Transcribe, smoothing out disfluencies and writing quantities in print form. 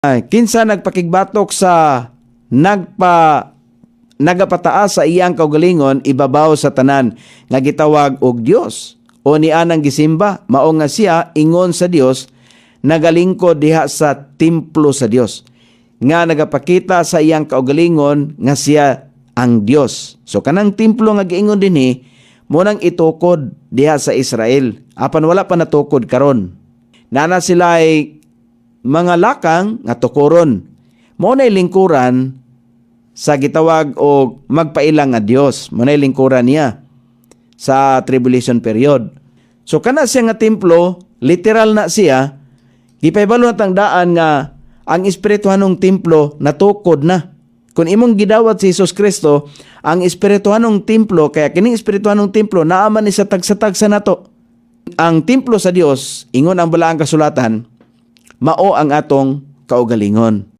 Kinsa nagpakigbatok sa nagapataas sa iyang kaugalingon ibabaw sa tanan nga gitawag og Dios o ni anang gisimba mao nga siya ingon sa Dios nagalingkod diha sa templo sa Dios nga nagapakita sa iyang kaugalingon nga siya ang Dios. So kanang templo nga giingon dinhi mo nang itukod diha sa Israel apan wala pa natukod karon. Nana sila ay mga lakang nga tukuron. Mo na lingkuran sa gitawag og magpailang nga Dios. Mo na lingkuran niya sa tribulation period. So kana siya nga templo, literal na siya, gipaybalo na tang daan nga ang espirituhanong templo natukod na. Kung imong gidawat si Jesus Kristo, ang espirituhanong templo, kaya kining espirituhanong templo naaman ni sa tagsa-tagsa nato. Ang templo sa Dios, ingon ang balaang kasulatan, mao ang atong kaugalingon.